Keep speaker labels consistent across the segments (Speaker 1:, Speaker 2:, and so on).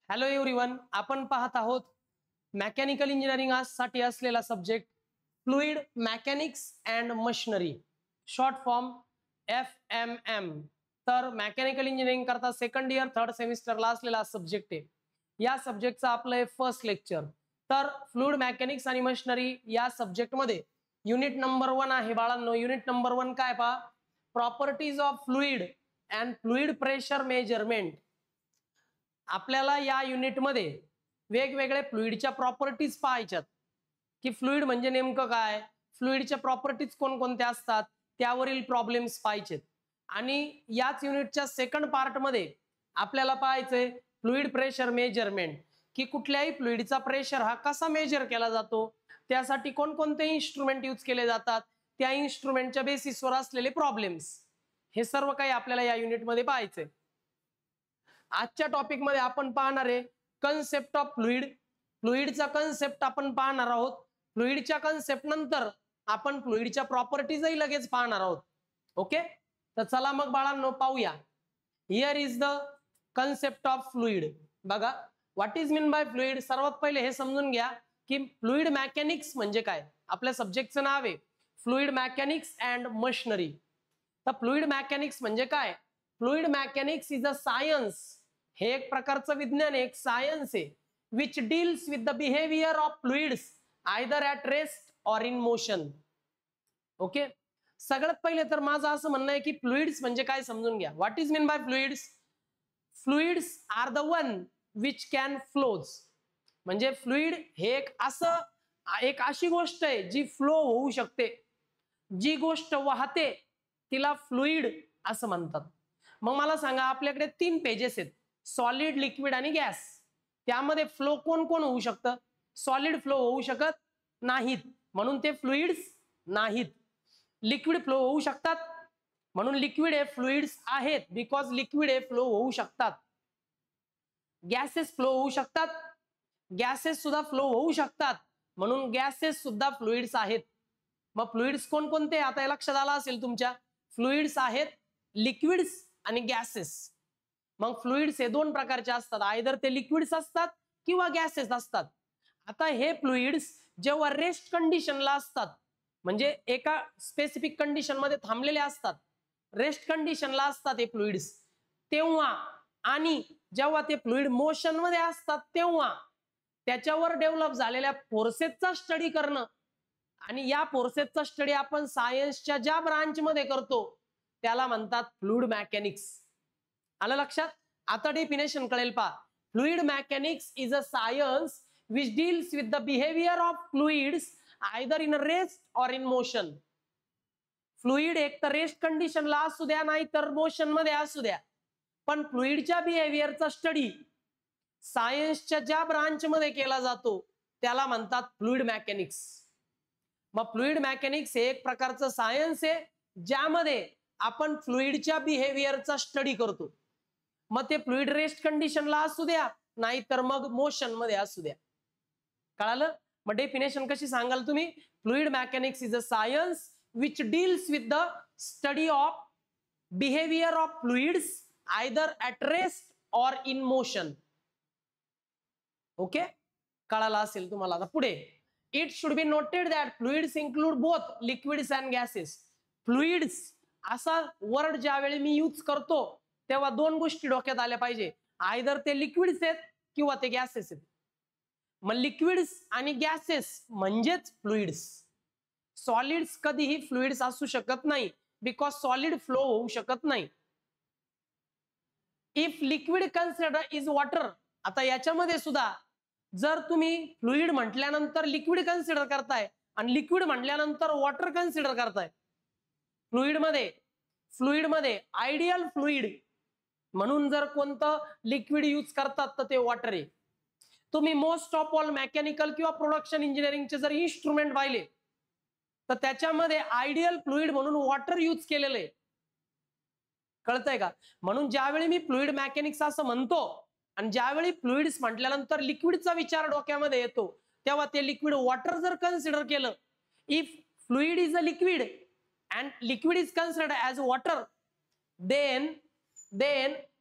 Speaker 1: Hello everyone, आपण पाहत आहोत मेकॅनिकल इंजिनिअरिंग साठी असलेला subject fluid mechanics and machinery, short form FMM. तर मेकॅनिकल इंजिनिअरिंग करता सेकंड इयर थर्ड सेमिस्टरला असलेला सब्जेक्ट आहे. या सब्जेक्टचा आपलं फर्स्ट लेक्चर. तर फ्लुइड मेकॅनिक्स आणि मशिनरी या सब्जेक्ट मध्ये युनिट नंबर 1 आहे बाळांनो. युनिट नंबर 1 काय पहा, properties of fluid and fluid pressure measurement. आपल्याला या युनिट मध्ये वेगवेगळे फ्लुइडच्या प्रॉपर्टीज पाहायच्यात की फ्लुइड म्हणजे नेमकं काय, फ्लुइडच्या प्रॉपर्टीज कोणकोणत्या असतात त्यावरील प्रॉब्लेम्स पाहायचेत. आणि याच युनिटच्या सेकंड पार्ट मध्ये आपल्याला पाहायचंय फ्लुइड प्रेशर मेजरमेंट, की कुठल्याही फ्लुइडचा प्रेशर हा कसा मेजर केला जातो, त्यासाठी कोणकोणते इन्स्ट्रुमेंट यूज केले जातात, त्या इन्स्ट्रुमेंटच्या बेसिसवर असलेले प्रॉब्लेम्स, हे सर्व काही आपल्याला या युनिटमध्ये पाहायचंय. आजच्या टॉपिक मध्ये आपण पाहणार आहे कन्सेप्ट ऑफ फ्लुइड. फ्लुइडचा कन्सेप्ट आपण पाहणार आहोत. फ्लुइडच्या कन्सेप्ट नंतर आपण फ्लुइडच्या प्रॉपर्टीजही लगेच पाहणार आहोत. ओके, तर चला मग बाळांनो पाहूया. Here is the concept of fluid. बघा, what is mean by fluid. सर्वात पहिले हे समजून घ्या की फ्लुइड मेकॅनिक्स म्हणजे काय. आपल्या सब्जेक्टचं नाव आहे फ्लुइड मेकॅनिक्स अँड मशिनरी. तर फ्लुइड मेकॅनिक्स म्हणजे काय. Fluid mechanics is a science. हे एक प्रकारचं विज्ञान आहे, एक सायन्स आहे, which deals with the behaviour of fluids either at rest or in motion. Okay, सगळ्यात पहिले तर माझं असं म्हणणं आहे की फ्लुइड्स म्हणजे काय समजून घ्या. What is mean by fluids. Fluids are the one which can flows. म्हणजे फ्लुइड हे एक अशी गोष्ट आहे जी फ्लो होऊ शकते. जी गोष्ट वाहते तिला फ्लुइड असं म्हणतात. मग मला सांगा, आपल्याकडे 3 पेजेस आहेत, सॉलिड, लिक्विड आणि गॅस. त्यामध्ये फ्लो कोण कोण होऊ शकतं. सॉलिड फ्लो होऊ शकत नाहीत म्हणून ते फ्लुइड्स नाहीत. लिक्विड फ्लो होऊ शकतात म्हणून लिक्विड हे फ्लुइड्स आहेत, बिकॉज लिक्विड हे फ्लो होऊ शकतात. गॅसेस फ्लो होऊ शकतात, गॅसेस सुद्धा फ्लो होऊ शकतात म्हणून गॅसेस सुद्धा फ्लुइड्स आहेत. मग फ्लुइड्स कोणकोणते आता हे लक्षात आलं असेल तुमच्या. फ्लुइड्स आहेत लिक्विड्स आणि गॅसेस. मग फ्लुइड्स हे 2 प्रकारचे असतात, आयदर ते लिक्विड्स असतात किंवा गॅसेस असतात. आता हे फ्लुइड्स जेव्हा रेस्ट कंडिशनला असतात, म्हणजे एका स्पेसिफिक कंडिशन मध्ये थांबलेले असतात, रेस्ट कंडिशनला असतात हे फ्लुइड्स, तेव्हा आणि जेव्हा ते फ्लुइड मोशन मध्ये असतात तेव्हा त्याच्यावर डेव्हलप झालेल्या फोर्सेसचा स्टडी करणं. आणि या फोर्सेसचा स्टडी आपण सायन्सच्या ज्या ब्रांच मध्ये करतो त्याला म्हणतात फ्लुइड मेकॅनिक्स. आलं लक्षात. आता डेफिनेशन कळेल पहा. Fluid mechanics is a science which deals with the behaviour of fluids either in rest or in motion. Fluid एक तर रेस्ट कंडिशनला असू द्या नाही तर मोशन मध्ये असू द्या, पण फ्लुइडच्या बिहेवियरचा स्टडी सायन्सच्या ज्या ब्रांच मध्ये केला जातो त्याला म्हणतात फ्लुइड मेकॅनिक्स. मग फ्लुइड मेकॅनिक्स हे एक प्रकारचं सायन्स आहे ज्यामध्ये आपण फ्लुइडच्या बिहेवियरचा स्टडी करतो. मग ते फ्लुइड रेस्ट कंडिशनला असू द्या नाहीतर मग मोशन मध्ये असू द्या. कळालं. मग डेफिनेशन कशी सांगाल तुम्ही. Fluid mechanics is a science which deals with the study of behaviour of fluids either at rest or in motion. Okay, कळालं असेल तुम्हाला. आता पुढे, it should be noted that fluids include both liquids and gases. Fluids असा word ज्यावेळी मी use करतो तेव्हा 2 गोष्टी डोक्यात आल्या पाहिजे, आयदर ते लिक्विड्स आहेत किंवा ते गॅसेस आहेत. मग लिक्विड्स आणि गॅसेस म्हणजेच फ्लुइड्स. सॉलिड्स कधीही फ्लुइड्स असू शकत नाही, बिकॉज सॉलिड फ्लो होऊ शकत नाही. If liquid consider is water. आता याच्यामध्ये सुद्धा जर तुम्ही फ्लुइड म्हटल्यानंतर लिक्विड कन्सिडर करताय आणि लिक्विड म्हटल्यानंतर वॉटर कन्सिडर करताय. फ्लुइडमध्ये आयडियल फ्लुइड म्हणून जर कोणतं लिक्विड यूज करतात तर ते वॉटर आहे. तुम्ही मोस्ट ऑफ ऑल मेकॅनिकल किंवा प्रोडक्शन इंजिनिअरिंगचे जर इन्स्ट्रुमेंट पाहिले तर त्याच्यामध्ये आयडियल फ्लुइड म्हणून वॉटर यूज केलेलं आहे. कळतंय का. म्हणून ज्यावेळी मी फ्लुइड मेकॅनिक्स असं म्हणतो आणि ज्यावेळी फ्लुइड्स म्हटल्यानंतर लिक्विडचा विचार डोक्यामध्ये येतो तेव्हा ते लिक्विड वॉटर जर कन्सिडर केलं, if fluid is a liquid and liquid is considered as water, then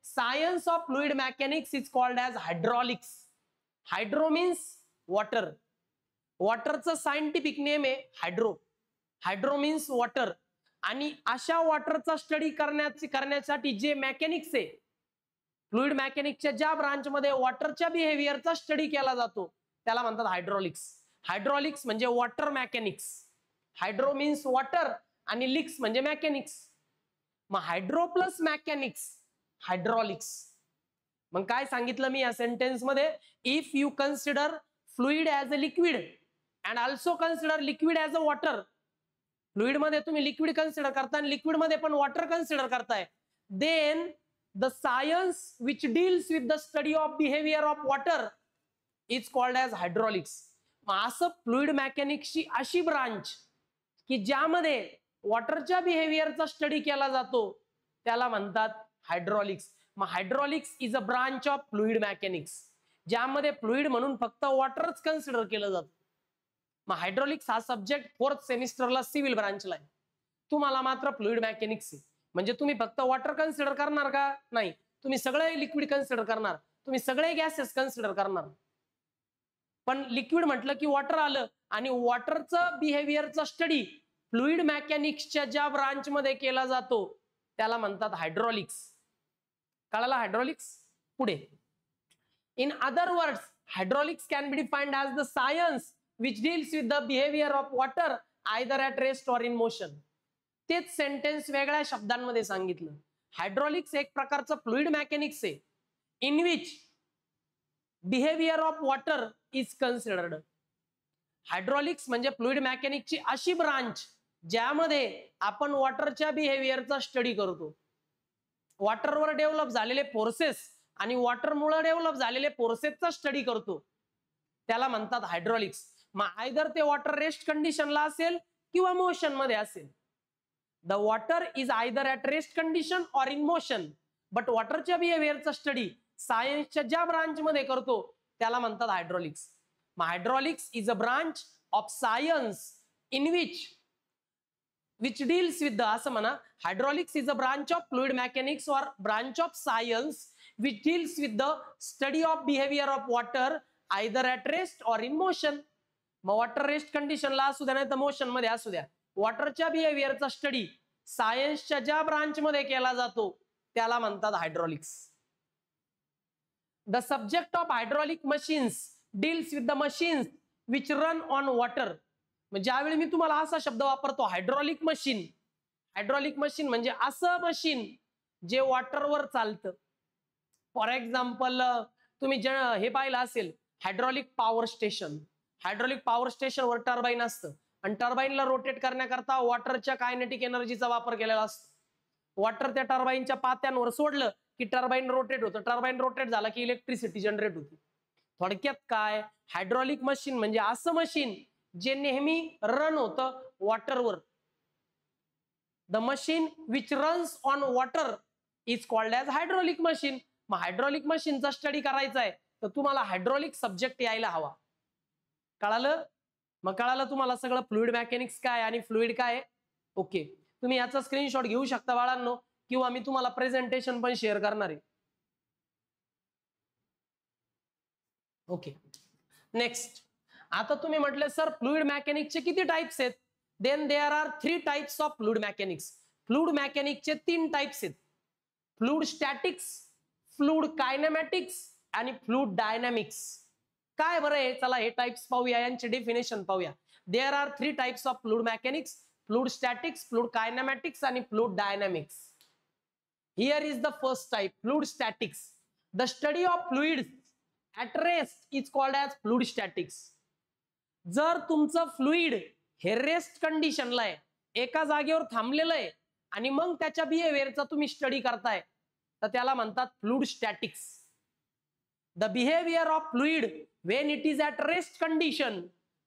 Speaker 1: science of fluid mechanics is called as hydraulics. Hydro means water. वॉटरचं सायंटिफिक नेम आहे हायड्रो. Hydro means water. आणि अशा वॉटरचा study करण्यासाठी जे mechanics आहे, fluid मॅकॅनिक्सच्या ज्या ब्रांचमध्ये वॉटरच्या बिहेवियरचा study केला जातो त्याला म्हणतात हायड्रॉलिक्स. हायड्रॉलिक्स म्हणजे water mechanics. Hydro means water आणि लिक्स म्हणजे मॅकॅनिक्स. मग हायड्रो प्लस मॅकॅनिक्स हायड्रॉलिक्स. मग काय सांगितलं मी या सेंटेन्स मध्ये? If you consider fluid as a liquid and also consider liquid as a water. Fluid मध्ये तुम्ही लिक्विड कन्सिडर करताय आणि लिक्विड मध्ये पण वॉटर कन्सिडर करताय, then the science which deals with the study of behavior of water is called as hydraulics. असं fluid मॅकॅनिक्सची अशी branch की ज्यामध्ये वॉटरच्या बिहेवियरचा स्टडी केला जातो त्याला म्हणतात हायड्रॉलिक्स. मग hydraulics is a branch of fluid mechanics, ज्यामध्ये फ्लुइड म्हणून फक्त वॉटरच कन्सिडर केलं जातं. मग हायड्रॉलिक्स हा सब्जेक्ट 4th सेमिस्टरला सिव्हिल ब्रांचला आहे. तुम्हाला मात्र फ्लुइड मॅकॅनिक्स आहे. म्हणजे तुम्ही फक्त वॉटर कन्सिडर करणार का? नाही, तुम्ही सगळे लिक्विड कन्सिडर करणार, तुम्ही सगळे गॅसेस कन्सिडर करणार. पण लिक्विड म्हटलं की वॉटर आलं आणि वॉटरचं बिहेवियरचा स्टडी फ्लुइड मॅकॅनिक्सच्या ज्या ब्रांच मध्ये केला जातो त्याला म्हणतात हायड्रॉलिक्स. कळालं हायड्रॉलिक्स? पुढे, in other words hydraulics can be defined as the science which deals with the behaviour of water either at rest or in motion. तेच सेंटेन्स वेगळ्या शब्दांमध्ये सांगितलं. हायड्रॉलिक्स एक प्रकारचं फ्लुइड मॅकॅनिक्स आहे in which behaviour of water is considered. Hydraulics म्हणजे fluid मॅकॅनिक्सची अशी branch ज्यामध्ये आपण वॉटरच्या बिहेवियरचा स्टडी करतो. वॉटरवर डेव्हलप झालेले फोर्सेस आणि वॉटरमुळे डेव्हलप झालेले फोर्सेसचा स्टडी करतो त्याला म्हणतात हायड्रॉलिक्स. मग आयदर ते वॉटर रेस्ट कंडिशनला असेल किंवा मोशन मध्ये असेल. The water is either at rest condition or in motion, but वॉटरच्या बिहेवियरचा स्टडी सायन्सच्या ज्या ब्रांच मध्ये करतो त्याला म्हणतात हायड्रॉलिक्स. मग hydraulics is a branch of science in which deals with the, असं म्हणा, hydraulics is a branch of fluid mechanics और branch of science which deals with the study of behaviour of water either at rest or in motion. मग water rest कंडिशनला असू द्या नाही तर motion मध्ये असू द्या, वॉटरच्या बिहेवियरचा स्टडी सायन्सच्या ज्या ब्रांच मध्ये केला जातो त्याला म्हणतात hydraulics. The subject of hydraulic machines deals with the machines which run on water. ज्यावेळी मी तुम्हाला असा शब्द वापरतो हायड्रॉलिक मशीन, हायड्रॉलिक मशीन म्हणजे असं मशीन जे वॉटरवर चालतं. फॉर एक्झाम्पल तुम्ही हे पाहिलं असेल hydraulic power station. Hydraulic power स्टेशनवर टर्बाईन असतं आणि टर्बाईनला रोटेट करण्याकरता वॉटरच्या कायनेटिक एनर्जीचा वापर केलेला असतो. वॉटर त्या टर्बाईनच्या पात्यांवर सोडलं की टर्बाईन रोटेट होतं. टर्बाईन रोटेट झाला की इलेक्ट्रिसिटी जनरेट होती. थोडक्यात काय, हायड्रॉलिक मशीन म्हणजे असं मशीन जे नेहमी रन होतं वॉटरवर. The machine which runs on water is called as hydraulic machine. मग हायड्रॉलिक मशीनचा स्टडी करायचा आहे तर तुम्हाला हायड्रॉलिक सब्जेक्ट यायला हवा. कळालं? मग कळालं तुम्हाला सगळं फ्लुइड मॅकॅनिक्स काय आणि फ्लुइड काय. ओके, तुम्ही याचा स्क्रीनशॉट घेऊ शकता बाळांनो, किंवा मी तुम्हाला प्रेझेंटेशन पण शेअर करणार आहे. Okay, next. आता तुम्ही म्हटले सर फ्लुइड मॅकॅनिक्सचे किती टाइप्स आहेत? Then there are 3 types of fluid mechanics. Fluid मॅकॅनिक्सचे 3 टाइप्स आहेत. फ्लुइड स्टॅटिक्स, फ्लुइड कायनेमॅटिक्स आणि फ्लुइड डायनॅमिक्स. काय बरं आहे, चला हे टाइप्स पाहूया, यांचे डेफिनेशन पाहूया. There are 3 types of fluid mechanics, fluid statics, fluid kinematics आणि fluid dynamics. Here is the first type, fluid statics. The study of fluids at rest is called as fluid statics. जर तुमचं fluid हे rest कंडिशनला आहे, एका जागेवर थांबलेलं आहे आणि मग त्याच्या बिहेवियरचा तुम्ही स्टडी करताय तर त्याला म्हणतात fluid statics. The behaviour of fluid when it is at rest condition,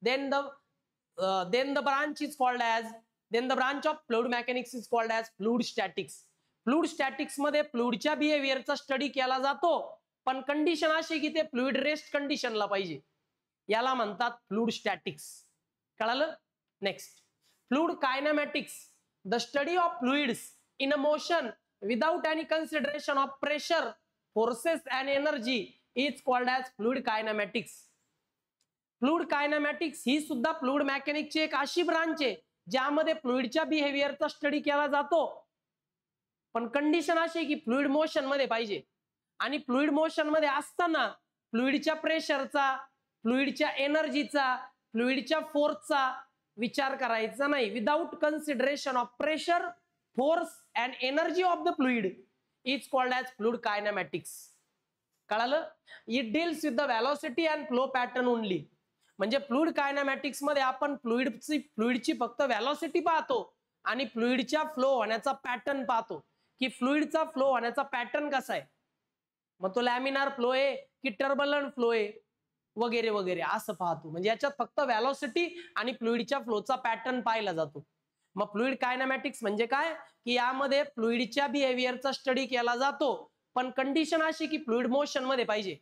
Speaker 1: then the branch is called as, then the branch of fluid mechanics is called as fluid statics. Fluid statics मध्ये फ्लुइडच्या बिहेवियरचा study केला जातो, पण condition अशी की ते fluid rest कंडिशनला पाहिजे, याला म्हणतात फ्लुइड स्टॅटिक्स. कळालं? Next, fluid kinematics. The study of fluids in a motion without any consideration of pressure, forces and energy is called as fluid kinematics. Fluid kinematics ही सुद्धा फ्लुइड मेकॅनिक्सची एक अशी ब्रांच आहे ज्यामध्ये फ्लुइडच्या बिहेवियरचा स्टडी केला जातो, पण कंडिशन अशी की फ्लुइड मोशन मध्ये पाहिजे. आणि फ्लुइड मोशन मध्ये असताना फ्लुइडच्या प्रेशरचा, फ्लुइडच्या एनर्जीचा, फ्लुइडच्या फोर्सचा विचार करायचा नाही. Without consideration of pressure, force and energy of the fluid is called as fluid kinematics. कळालं? It deals with the velocity and flow pattern only. म्हणजे फ्लुइड कायनेमॅटिक्स मध्ये आपण फ्लुइडची फक्त व्हेलॉसिटी पाहतो आणि फ्लुइडच्या फ्लो होण्याचा पॅटर्न पाहतो की फ्लुइडचा फ्लो होण्याचा पॅटर्न कसा आहे, मग तो लॅमिनार फ्लो आहे की टर्बुलंट फ्लो आहे वगैरे वगैरे असं पाहतो. म्हणजे याच्यात फक्त व्हेलॉसिटी आणि फ्लुइडच्या फ्लोचा पॅटर्न पाहिला जातो. मग फ्लुइड कायनेमॅटिक्स म्हणजे काय की यामध्ये फ्लुइडच्या बिहेवियरचा स्टडी केला जातो, पण कंडिशन अशी की फ्लुइड मोशन मध्ये पाहिजे.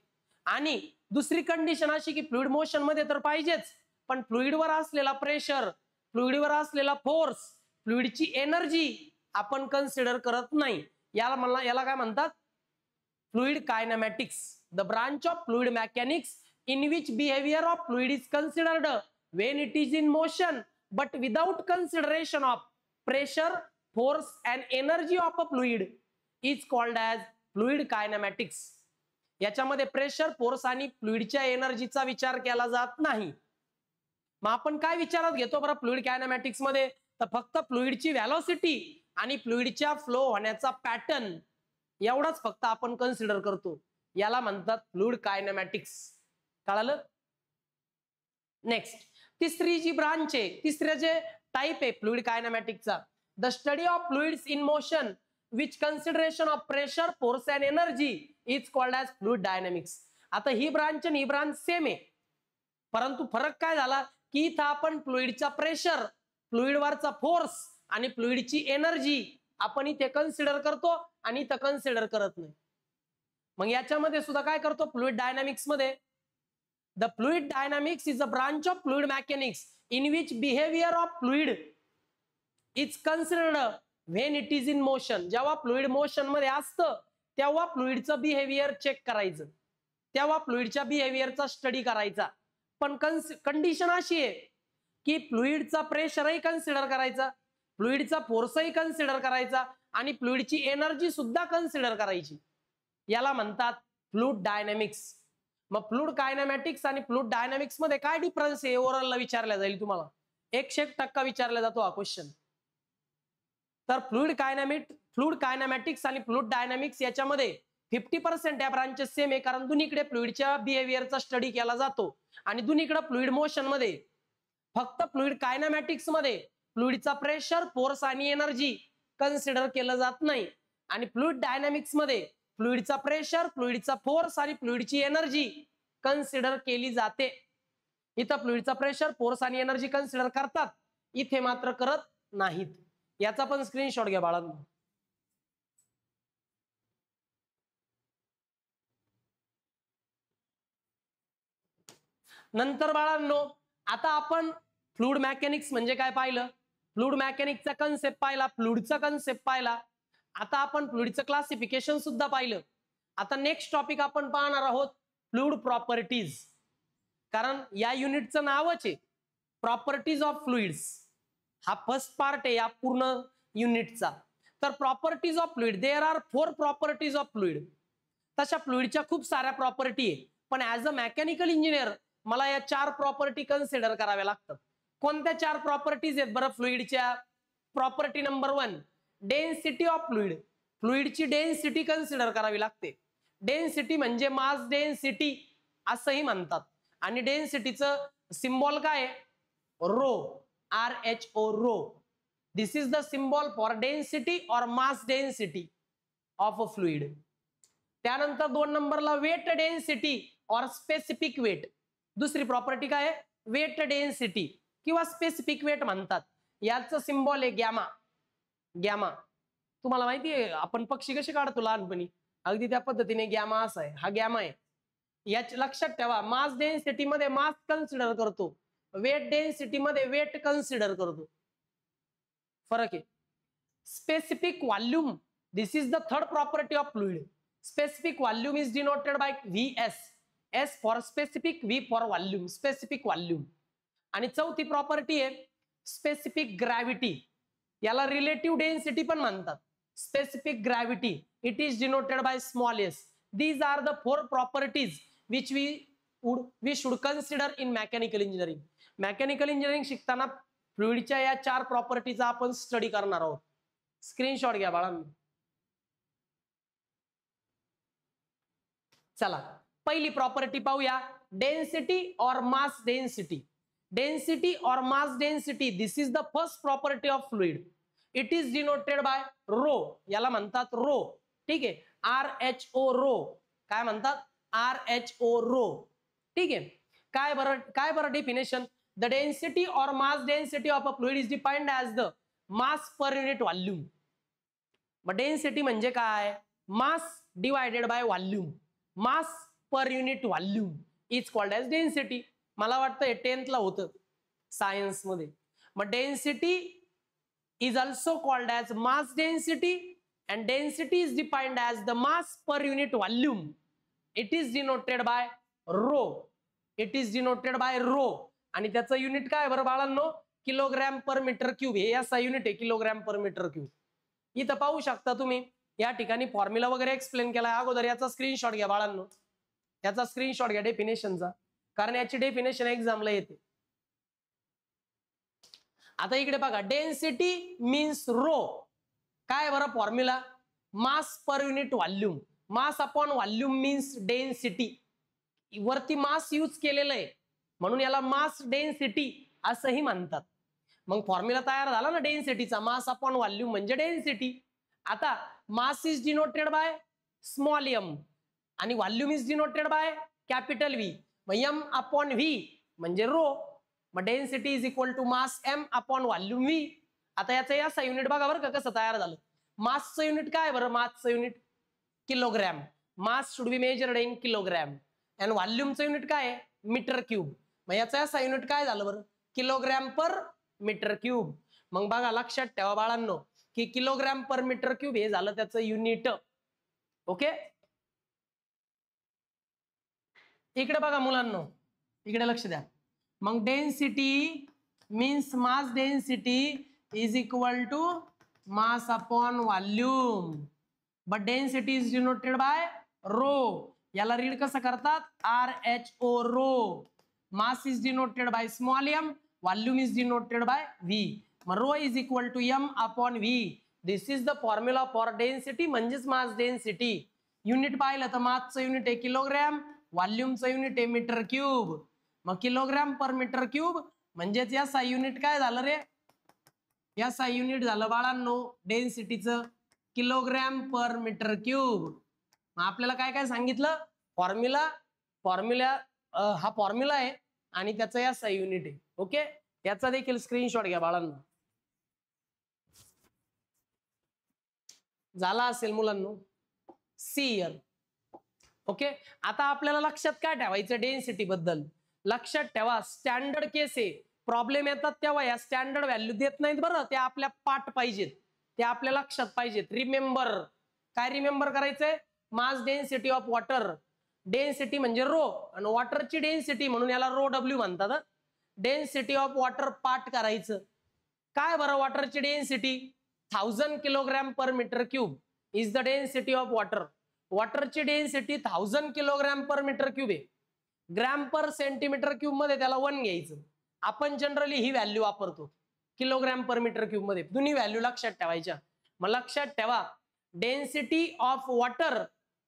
Speaker 1: आणि दुसरी कंडिशन अशी की फ्लुइड मोशन मध्ये तर पाहिजेच, पण फ्लुइडवर असलेला प्रेशर, फ्लुइडवर असलेला फोर्स, फ्लुइडची एनर्जी आपण कन्सिडर करत नाही. याला काय म्हणतात? Fluid kinematics. The branch of fluid mechanics in which behavior of fluid is considered when it is in motion but without consideration of pressure, force and energy of a fluid is called as fluid kinematics. याच्यामध्ये pressure, force आणि फ्लुइडच्या एनर्जीचा विचार केला जात नाही. मग आपण काय विचारात घेतो बरं फ्लुइड कायनेमॅटिक्स मध्ये? तर फक्त फ्लुइडची व्हेलॉसिटी आणि फ्लुइडच्या फ्लो होण्याचा पॅटर्न एवढाच फक्त आपण कन्सिडर करतो. याला म्हणतात फ्लुइड कायनेमॅटिक्स. कळालं? नेक्स्ट, तिसरी जी ब्रांच आहे, तिसरे जे टाइप आहे फ्लुइड कायनेमॅटिक्सचा, the study of fluids in motion which consideration of pressure, force and energy is called as fluid dynamics. आता ही ब्रांच आणि ही ब्रांच सेम आहे, परंतु फरक काय झाला की इथं आपण फ्लुइडचा प्रेशर, फ्लुइडवरचा फोर्स आणि फ्लुइडची एनर्जी आपण इथे कन्सिडर करतो आणि इथं कन्सिडर करत नाही. मग याच्यामध्ये सुद्धा काय करतो फ्लुइड डायनॅमिक्स मध्ये? The fluid dynamics is a branch of fluid mechanics in which behavior of fluid is considered when it is in motion. जेव्हा फ्लुइड मोशन मध्ये असतं तेव्हा फ्लुइडचं बिहेवियर चेक करायचं, तेव्हा फ्लुइडच्या बिहेवियरचा स्टडी करायचा. पण कंडिशन अशी आहे की फ्लुइडचा प्रेशरही कन्सिडर करायचा, फ्लुइडचा फोर्सही कन्सिडर करायचा आणि फ्लुइडची एनर्जी सुद्धा कन्सिडर करायची. याला म्हणतात फ्लुइड डायनॅमिक्स. मग फ्लुइड कायनेमॅटिक्स आणि फ्लुइड डायनॅमिक्स मध्ये काय डिफरन्स आहे ओव्हरऑलला विचारला जाईल तुम्हाला. 100% विचारला जातो हा क्वेश्चन. तर फ्लुइड कायनेमॅटिक्स आणि फ्लुइड डायनॅमिक्स याच्यामध्ये 50% या ब्रांचेस सेम आहे, कारण दोन्हीकडे फ्लुइडच्या बिहेवियरचा स्टडी केला जातो आणि दोन्हीकडे फ्लुइड मोशन मध्ये. फक्त फ्लुइड कायनेमॅटिक्स मध्ये फ्लुइडचा प्रेशर, फोर्स आणि एनर्जी कन्सिडर केलं जात नाही आणि फ्लुइड डायनॅमिक्स मध्ये फ्लुइडचा प्रेशर, फ्लुइडचा फोर्स आणि फ्लुइडची एनर्जी कन्सिडर केली जाते. इथं फ्लुइडचा प्रेशर, फोर्स आणि एनर्जी कन्सिडर करतात, इथे मात्र करत नाहीत. याचा पण स्क्रीनशॉट घ्या बाळांनो. नंतर बाळांनो आता आपण फ्लुइड मेकॅनिक्स म्हणजे काय पाहिलं, फ्लुइड मेकॅनिक्सचा कन्सेप्ट पाहिला, फ्लुइडचा कन्सेप्ट पाहिला. आता आपण फ्लुइडचं क्लासिफिकेशन सुद्धा पाहिलं. आता नेक्स्ट टॉपिक आपण पाहणार आहोत फ्लुइड प्रॉपर्टीज, कारण या युनिटचं नावच आहे प्रॉपर्टीज ऑफ फ्लुइड्स. हा फर्स्ट पार्ट आहे या पूर्ण युनिटचा. तर properties of fluid, there are 4 properties of fluid. तशा फ्लुइडच्या खूप साऱ्या प्रॉपर्टी आहे, पण ऍज अ मेकॅनिकल इंजिनियर मला या 4 प्रॉपर्टी कन्सिडर कराव्या लागतात. कोणत्या 4 प्रॉपर्टीज आहेत बरं फ्लुइडच्या? Property number 1, density of fluid. फ्लुइडची डेन्सिटी कन्सिडर करावी लागते. डेन्सिटी म्हणजे मास डेन्सिटी असंही म्हणतात आणि डेन्सिटीचं सिम्बॉल काय आहे? Rho, RHO, rho. This is the symbol for density और mass density of a fluid. त्यानंतर 2 नंबरला वेट डेन्सिटी और स्पेसिफिक वेट. दुसरी प्रॉपर्टी काय आहे? वेट डेन्सिटी किंवा स्पेसिफिक वेट म्हणतात. याचं सिम्बॉल आहे गॅमा. गॅमा तुम्हाला माहिती आहे आपण पक्षी कसे काढतो लहानपणी, अगदी त्या पद्धतीने गॅमा असा आहे. हा गॅमा आहे. याच लक्षात ठेवा, मास डेन्सिटी मध्ये मास कन्सिडर करतो, वेट डेन्सिटी मध्ये वेट कन्सिडर करतो. फरक आहे. Specific volume This is the third property of fluid. Specific volume is denoted by Vs. S for specific, V for volume. Specific volume. आणि चौथी प्रॉपर्टी आहे specific gravity. याला relative density पण म्हणतात. Specific gravity, it is denoted by small s. These are the four properties which we should consider in mechanical engineering. Mechanical engineering शिकताना फ्लुइडच्या या 4 प्रॉपर्टीचा आपण study करणार आहोत. स्क्रीनशॉट घ्या बाळांनो. चला पहिली प्रॉपर्टी पाहूया, डेन्सिटी और मास डेन्सिटी. डेन्सिटी और mass density, this is the first property of fluid. It is denoted by rho. याला म्हणतात रो. ठीक आहे, RHO रो. काय म्हणतात? RHO rho. ठीक आहे. काय बरं डेफिनेशन? द डेन्सिटी और mass density of a fluid is defined as the mass per unit volume. मग डेन्सिटी म्हणजे काय? Mass divided by volume. Mass per unit volume is called as density. मला वाटतं 10th ला होतं सायन्स मध्ये. मग density is also called as mass density and density is defined as the mass per unit volume. It is denoted by rho. It is denoted by rho. आणि त्याचं unit काय बरं बाळांनो? Kilogram per metre cube. हे याचा unit आहे kilogram per metre cube. इथं पाहू शकता तुम्ही या ठिकाणी फॉर्म्युला वगैरे एक्सप्लेन केलाय अगोदर. याचा स्क्रीनशॉट घ्या बाळांनो. याचा स्क्रीनशॉट घ्या डेफिनेशनचा, कारण याची डेफिनेशन एक्झामला येते. आता इकडे बघा, डेन्सिटी मीन्स रो. काय बरं formula? Mass per unit volume. Mass upon volume means density. वरती मास यूज केलेलं आहे म्हणून याला मास डेन्सिटी असंही म्हणतात. मग फॉर्म्युला तयार झाला ना डेन्सिटीचा. मास अपॉन व्हॉल्यूम म्हणजे डेन्सिटी. आता mass is denoted by small m आणि volume is denoted by capital V. मग m अपॉन V म्हणजे रो. मग density is equal to mass m upon volume V. आता याचं याचा युनिट बघा बरं का कसं तयार झालं. मासचं युनिट काय बरं? मासचं unit kilogram. Mass should be measured in kilogram. आणि व्हॉल्यूमचं युनिट काय आहे? Metre cube. मग याचा याचा युनिट काय झालं बरं? Kilogram per metre cube. मग बघा लक्षात ठेवा बाळांनो की किलोग्रॅम पर मीटर क्यूब हे झालं त्याचं युनिट. ओके, इकडे बघा मुलांनो, इकडे लक्ष द्या. मग density means mass density is equal to mass upon volume, but density is denoted by rho. याला रीड कसं करतात? RHO rho. mass is denoted by small m, volume is denoted by V. मग rho is equal to m upon V. This is the formula for density म्हणजेच mass density. Unit पाहिलं तर मासचं unit आहे kilogram, व्हॉल्यूमचं unit आहे metre cube. मग kilogram per metre cube म्हणजेच याचा unit काय झालं रे? याचा युनिट झालं बाळांनो डेन्सिटीचं किलोग्रॅम पर मीटर क्यूब. मग आपल्याला काय काय सांगितलं? फॉर्म्युला हा फॉर्म्युला आहे आणि त्याचा याचा युनिट आहे. ओके, याचा देखील स्क्रीनशॉट घ्या बाळांनो. झाला असेल मुलांनो सीयर. ओके, आता आपल्याला लक्षात काय ठेवायचं डेन्सिटी बद्दल? लक्षात ठेवा स्टँडर्ड केस आहे. प्रॉब्लेम येतात तेव्हा या स्टँडर्ड व्हॅल्यू देत नाहीत बरं. ते आपल्या पाठ पाहिजेत, ते आपल्या लक्षात पाहिजेत. रिमेंबर. काय रिमेंबर करायचंय? Mass density of water. Density म्हणजे रो आणि वॉटरची डेन्सिटी म्हणून याला रो डब्ल्यू म्हणतात. डेन्सिटी ऑफ वॉटर पाठ करायचं. काय बरं वॉटरची density? 1000 kilogram per metre cube is the density of water. वॉटरची density 1000 kilogram per metre cube आहे. ग्रॅम पर सेंटीमीटर क्यूब मध्ये त्याला 1 घ्यायचं. आपण जनरली ही व्हॅल्यू वापरतो किलोग्रॅम पर मीटर क्यूब मध्ये. दोन्ही व्हॅल्यू लक्षात ठेवायच्या. मग लक्षात ठेवा डेन्सिटी ऑफ वॉटर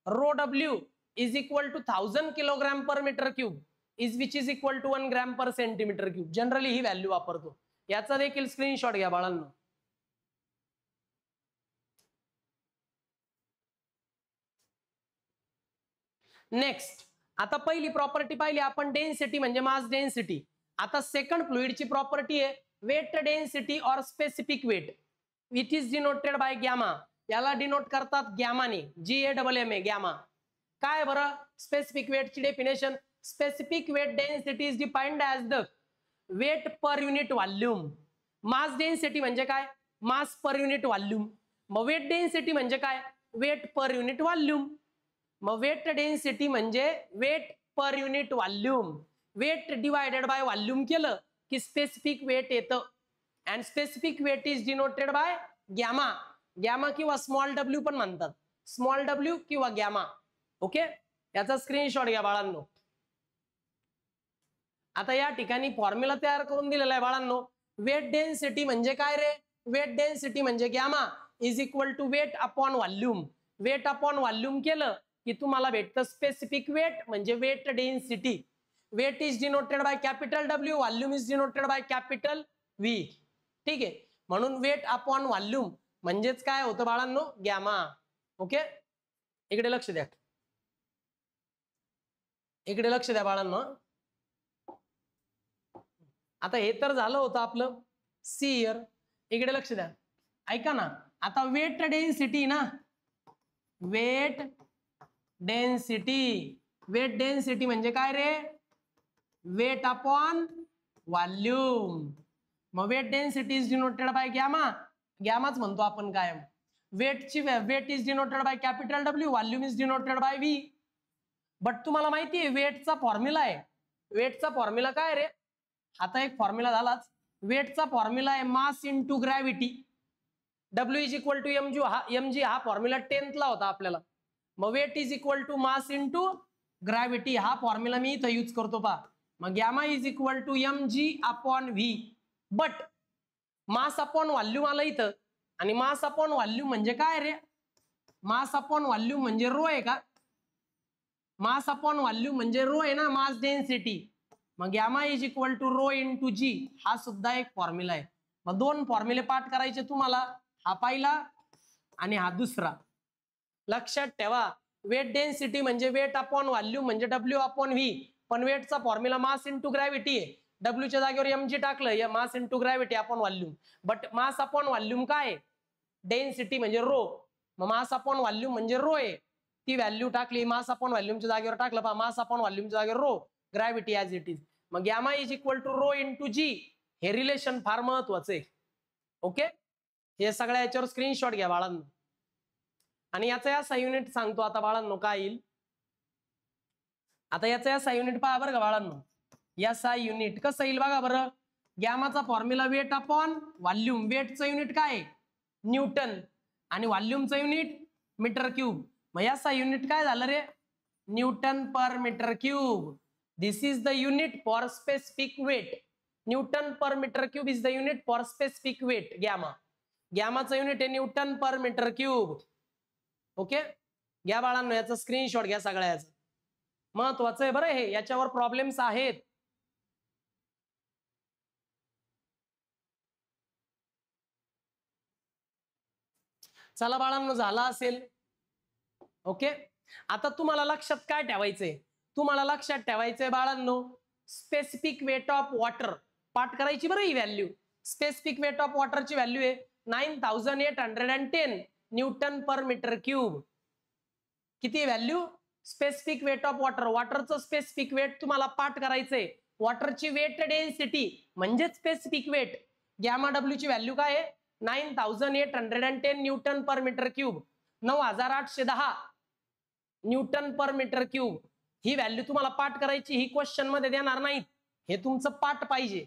Speaker 1: रो डब्ल्यू is equal to 1000 kilogram per metre cube is which is equal to 1 gram per centimetre cube. Generally ही व्हॅल्यू वापरतो. याचा देखील स्क्रीनशॉट घ्या बाळांनो. नेक्स्ट, आता पहिली प्रॉपर्टी पाहिली आपण डेन्सिटी म्हणजे मास डेन्सिटी. आता सेकंड फ्लुइडची प्रॉपर्टी आहे वेट डेन्सिटी और specific weight. It is denoted by gamma. याला डिनोट करतात गॅमाने. GAMMA gamma. काय बरं स्पेसिफिक वेटची definition? Specific weight density is defined as the weight per unit volume. Mass density म्हणजे काय? Mass per unit volume. मग वेट डेन्सिटी म्हणजे काय, वेट पर युनिट व्हॉल्यूम. मग वेट डेन्सिटी म्हणजे weight per unit volume. Weight divided by volume केलं की specific weight येतं. And specific weight is denoted by gamma. Gamma किंवा स्मॉल डब्ल्यू पण म्हणतात, स्मॉल डब्ल्यू किंवा गॅमा. ओके, याचा स्क्रीनशॉट घ्या बाळांनो. आता या ठिकाणी फॉर्म्युला तयार करून दिलेला आहे बाळांनो. वेट डेन्सिटी म्हणजे काय रे, वेट डेन्सिटी म्हणजे gamma is equal to weight upon volume. Weight upon volume केलं की तुम्हाला भेटतं स्पेसिफिक वेट म्हणजे weight density. Weight is denoted by capital W, volume is denoted by capital V. ठीक आहे, म्हणून वेट अपॉन व्हॉल्यूम म्हणजेच काय होतं बाळांनो, गॅमा. ओके, इकडे लक्ष द्या, इकडे लक्ष द्या बाळांनो. आता हे तर झालं होतं आपलं सी इयर. इकडे लक्ष द्या, ऐका ना. आता वेट डेन्सिटी ना, वेट डेन्सिटी, वेट डेन्सिटी म्हणजे काय रे, वेट अपॉन व्हॉल्यूम. मग weight density is denoted by gamma, गॅमाच म्हणतो आपण कायम. वेटची weight is denoted by capital W, volume is denoted by V. But तुम्हाला माहिती आहे वेटचा फॉर्म्युला आहे, वेटचा फॉर्म्युला काय रे, आता एक फॉर्म्युला झालाच. वेटचा फॉर्म्युला आहे mass into gravity. W is equal to mg. हा एमजी हा फॉर्म्युला 10th ला होता आपल्याला. मग weight is equal to mass into gravity हा फॉर्म्युला मी इथं यूज करतो पहा. मग gamma is equal to mg upon V. But mass upon volume आलं इथं, आणि मास अपॉन व्हॉल्यूम म्हणजे काय रे, मास अपॉन व्हॉल्यूम म्हणजे रो आहे का, मास अपॉन व्हॉल्यूम म्हणजे रो आहे ना, मास डेन्सिटी. मग gamma is equal to rho into g हा सुद्धा एक फॉर्म्युला आहे. मग दोन फॉर्म्युले पाठ करायचे तुम्हाला, हा पहिला आणि हा दुसरा. लक्षात ठेवा, वेट डेन्सिटी म्हणजे वेट अपॉन व्हॉल्यूम म्हणजे डब्ल्यू अपॉन व्ही. पण वेटचा फॉर्म्युला मास इंटू ग्रॅव्हिटी आहे. डब्ल्यूच्या जागेवर एमजी टाकलं, मास into gravity upon volume. But mass upon volume काय, डेन्सिटी म्हणजे रो. मग मास अपॉन व्हॉल्यूम म्हणजे रो आहे, ती व्हॅल्यू टाकली, मास अपॉन व्हॉल्यूमच्या जागेवर टाकलं पहा, मास अपॉन व्हॉल्यूमच्या जागेवर rho, gravity as it is. मग gamma is equal to rho into g. हे रिलेशन फार महत्वाचं आहे. ओके, हे सगळ्या याच्यावर स्क्रीनशॉट घ्या बाळांनो. आणि याचा असा युनिट सांगतो आता बाळांनो काय येईल. आता याचा असा युनिट पहा बरं का बाळांनो. याचा युनिट कसं येईल बघा बरं. गॅमाचा फॉर्म्युला वेट अपॉन व्हॉल्यूम. वेटचं युनिट काय, न्यूटन, आणि व्हॉल्यूमचं युनिट मीटर क्यूब. मग याचा युनिट काय झालं रे, newton per metre cube. This is the unit for specific weight. Newton per metre cube is the unit for specific weight gamma. गॅमाचं युनिट आहे newton per metre cube. Okay, घ्या बाळांनो याचा स्क्रीनशॉट घ्या सगळ्याच, महत्वाचं आहे बरं हे, याच्यावर प्रॉब्लेम्स आहेत. चला बाळांनो झाला असेल. ओके, आता तुम्हाला लक्षात काय ठेवायचंय, तुम्हाला लक्षात ठेवायचंय बाळांनो स्पेसिफिक वेट ऑफ वॉटर. पाठ करायची बरं ही व्हॅल्यू. स्पेसिफिक वेट ऑफ वॉटरची व्हॅल्यू आहे 9810 न्यूटन पर मीटर क्यूब. किती value, specific weight of water. वॉटरचं स्पेसिफिक वेट तुम्हाला पाठ करायचंय. वॉटरची वेट डेन्सिटी म्हणजे स्पेसिफिक वेट. गॅमा डब्ल्यू ची व्हॅल्यू काय आहे 9810 newton per metre cube. 9810 newton per metre cube. ही व्हॅल्यू तुम्हाला पाठ करायची, ही क्वेश्चन मध्ये देणार नाहीत, हे तुमचं पाठ पाहिजे.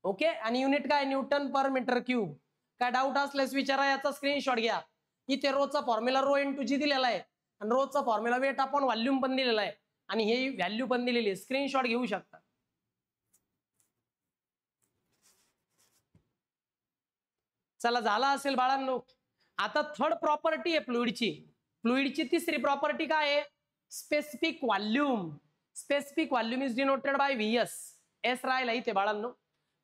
Speaker 1: ओके, आणि युनिट काय न्यूटन पर मीटर क्यूब. काय डाऊट असल्यास विचारा, याचा स्क्रीनशॉट घ्या. इथे रोचा फॉर्म्युला रो इंटू जी दिलेला आहे, आणि रोचा फॉर्म्युला वेट अपॉन व्हॉल्यूम पण दिलेला आहे, आणि हे व्हॅल्यू पण दिलेली आहे. स्क्रीनशॉट घेऊ शकता. चला झाला असेल बाळांनो. आता थर्ड प्रॉपर्टी आहे फ्लुइडची. फ्लुइडची तिसरी प्रॉपर्टी काय आहे, specific volume. Specific volume is denoted bye VS. S राहिला इथे बाळांनो.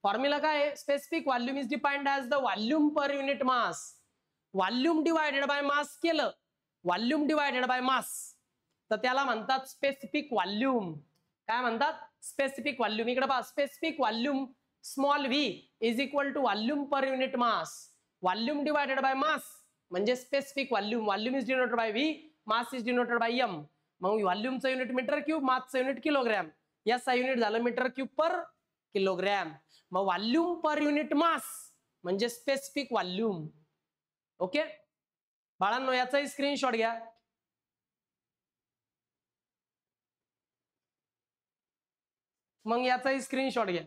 Speaker 1: फॉर्म्युला काय आहे, specific volume is defined as the volume per unit mass. Volume divided by मास केलं, व्हॉल्यूम डिवायडेड बाय मास, तर त्याला म्हणतात स्पेसिफिक व्हॉल्यूम. काय म्हणतात, स्पेसिफिक व्हॉल्यूम. इकडे पहा, specific volume small V is equal to volume per unit mass. Volume divided by mass म्हणजे specific volume. Volume is denoted by V, mass is denoted by M. मग व्हॉल्यूमचं unit metre cube, मासचं unit kilogram. याचा unit झालं metre cube per kilogram. मग volume per unit mass म्हणजे specific volume. Okay, बाळांनो याचाही स्क्रीनशॉट घ्या. मग याचाही स्क्रीनशॉट घ्या.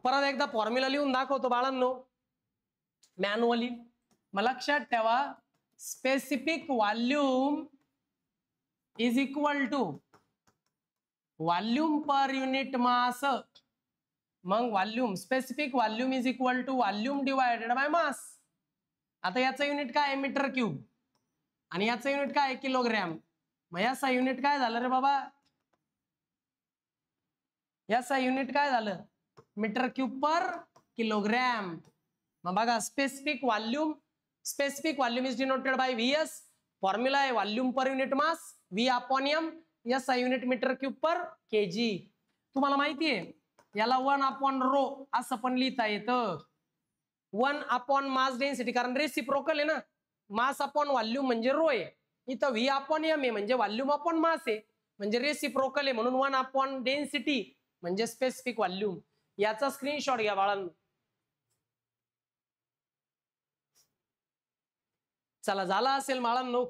Speaker 1: परत एकदा फॉर्म्युला लिहून दाखवतो बाळांनो मॅन्युअली. मग लक्षात ठेवा, specific volume is equal to volume per unit mass. मग volume, specific volume is equal to volume divided by mass. आता याचं युनिट काय आहे? Metre cube. आणि याचं युनिट काय आहे? किलोग्रॅम. मग याचा युनिट काय झालं रे बाबा? याचा युनिट काय झालं? Metre cube per kilogram. मग बघा, specific volume is denoted bye VS. Formula आहे व्हॉल्यूम पर युनिट मास, V/M. याचा युनिट मीटर क्यूब पर kg. तुम्हाला माहिती आहे याला 1/ρ असं पण लिहिता येतं. 1/मास डेन्सिटी, कारण रेसिप्रोकल आहे ना. मास अपॉन व्हॉल्यूम म्हणजे रो आहे. इथं V/M आहे म्हणजे व्हॉल्यूम अपॉन मास आहे, म्हणजे रेसिप्रोकल आहे, म्हणून 1 डेन्सिटी म्हणजे स्पेसिफिक व्हॉल्यूम. याचा स्क्रीनशॉट घ्या बाळांनो. चला, झाला असेल बाळांनो.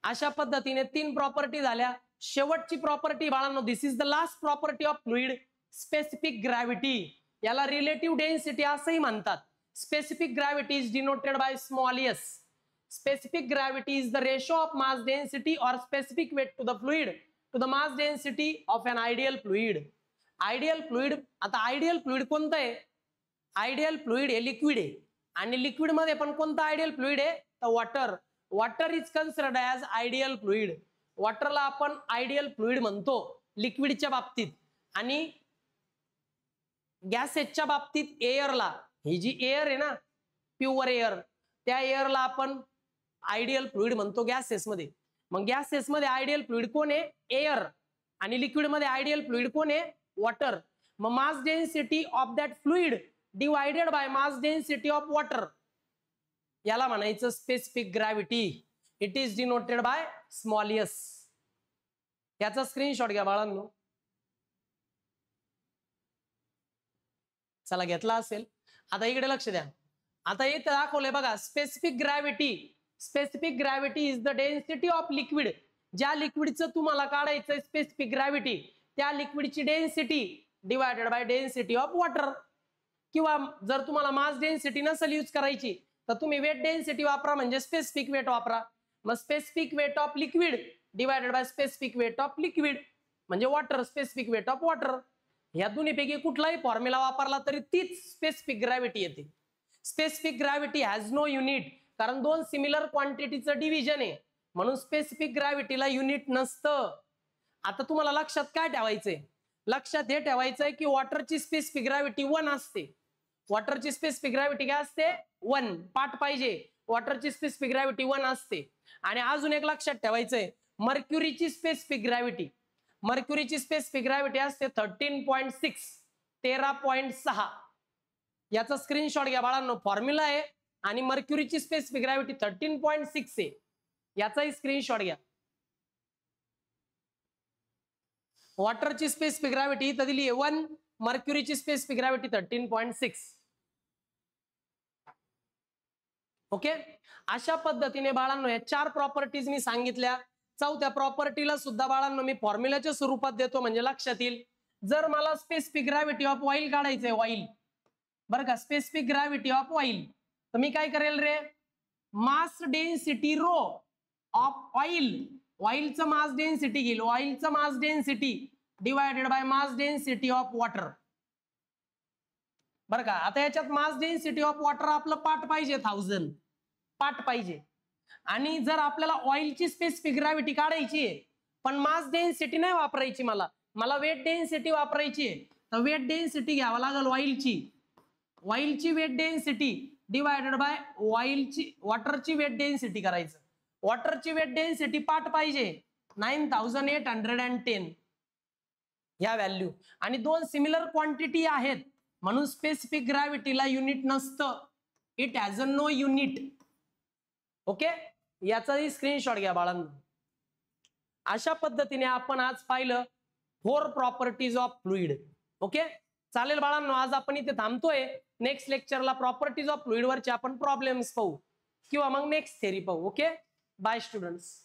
Speaker 1: अशा पद्धतीने 3 प्रॉपर्टी झाल्या. शेवटची प्रॉपर्टी बाळांनो, this is the last property of fluid, specific gravity. याला रिलेटिव्ह डेन्सिटी असंही म्हणतात. Specific gravity is denoted by small s. Specific gravity is the ratio of mass density और specific weight to the fluid to the mass density of an ideal fluid. Ideal fluid, आता ideal fluid कोणतं आहे? Ideal fluid हे liquid आहे. आणि liquid मध्ये पण कोणतं आयडियल फ्लुइड आहे? तर water. Water is considered as ideal fluid. वॉटरला आपण आयडियल फ्लुइड म्हणतो लिक्विडच्या बाबतीत. आणि गॅसेसच्या बाबतीत एअरला, ही जी एअर आहे ना, प्युअर एअर, त्या एअरला आपण आयडियल फ्लुइड म्हणतो गॅसेस मध्ये. मग गॅसेस मध्ये आयडियल फ्लुइड कोण आहे? एअर. आणि लिक्विड मध्ये आयडियल फ्लुइड कोण आहे? वॉटर. मग मास density of that fluid divided by mass density of water, याला म्हणायचं specific gravity. It is denoted by small s. याचा स्क्रीनशॉट घ्या बाळांनो. चला, घेतला असेल. आता इकडे लक्ष द्या. आता इथे दाखवलंय बघा, specific gravity. Specific gravity is the density of liquid. ज्या लिक्विडचं तुम्हाला काढायचं स्पेसिफिक ग्रॅव्हिटी, त्या लिक्विडची density divided by density of water. किंवा जर तुम्हाला मास डेन्सिटी नसेल यूज करायची, तर तुम्ही वेट डेन्सिटी वापरा, म्हणजे स्पेसिफिक वेट वापरा. मग specific weight of liquid divided by specific weight of liquid म्हणजे water, specific weight of water. या दोन्हीपैकी कुठलाही फॉर्म्युला वापरला तरी तीच स्पेसिफिक ग्रॅव्हिटी येते. Specific gravity has no unit, कारण 2 सिमिलर क्वांटिटीचं डिव्हिजन आहे, म्हणून स्पेसिफिक ग्रॅव्हिटीला युनिट नसतं. आता तुम्हाला लक्षात काय ठेवायचंय? लक्षात हे ठेवायचंय की वॉटरची स्पेसिफिक ग्रॅव्हिटी 1 असते. वॉटरची स्पेसिफिक ग्रॅव्हिटी काय असते? 1. पाठ पाहिजे, वॉटरची स्पेसिफिक ग्रॅव्हिटी 1 असते. आणि अजून एक लक्षात ठेवायचंय, मर्क्युरीची स्पेसिफिक ग्रॅव्हिटी. मर्क्युरीची स्पेसिफिक ग्रॅव्हिटी असते 13.6, 13.6. याचा स्क्रीनशॉट घ्या बाळांनो. फॉर्म्युला आहे आणि मर्क्युरीची स्पेसिफिक ग्रॅव्हिटी 13.6 आहे. याचाही स्क्रीनशॉट घ्या. वॉटरची स्पेसिफिक ग्रॅव्हिटी इथं दिली आहे 1, मर्क्युरीची स्पेसिफिक ग्रॅव्हिटी 13.6. ओके. अशा पद्धतीने बाळांनो या 4 प्रॉपर्टीज मी सांगितल्या. 4थ्या प्रॉपर्टीला सुद्धा बाळांनो मी फॉर्म्युलाच्या स्वरूपात देतो, म्हणजे लक्षात येईल. जर मला स्पेसिफिक ग्रॅव्हिटी ऑफ ऑइल काढायचंय, ऑइल बरं का, स्पेसिफिक ग्रॅव्हिटी ऑफ ऑइल, तर मी काय करेल रे? Mass density rho of oil, ऑइलचं मास डेन्सिटी घेईल, ऑइलचं mass density divided by mass density of water. बरं का, आता याच्यात मास डेन्सिटी ऑफ वॉटर आपलं पाठ पाहिजे 1000, पाठ पाहिजे. आणि जर आपल्याला ऑइलची स्पेसिफिक ग्रॅव्हिटी काढायची आहे, पण मास डेन्सिटी नाही वापरायची, मला वेट डेन्सिटी वापरायची आहे, तर वेट डेन्सिटी घ्यावं लागेल ऑइलची. ऑइलची वेट डेन्सिटी डिवायडेड बाय ऑइलची, वॉटरची वेट डेन्सिटी करायचं. वॉटरची वेट डेन्सिटी पाठ पाहिजे 9810 या व्हॅल्यू. आणि 2 सिमिलर क्वांटिटी आहेत, म्हणून स्पेसिफिक ग्रॅव्हिटीला युनिट नसतं. It has a no unit. Okay. याचाही स्क्रीनशॉट घ्या बाळांनो. अशा पद्धतीने आपण आज पाहिलं 4 प्रॉपर्टीज ऑफ फ्लुइड. ओके. चालेल बाळांनो, आज आपण इथे थांबतोय. नेक्स्ट लेक्चरला प्रॉपर्टीज ऑफ फ्लुइड वरचे आपण प्रॉब्लेम्स पाहू किंवा मग नेक्स्ट थेरी पाहू. Okay, bye students.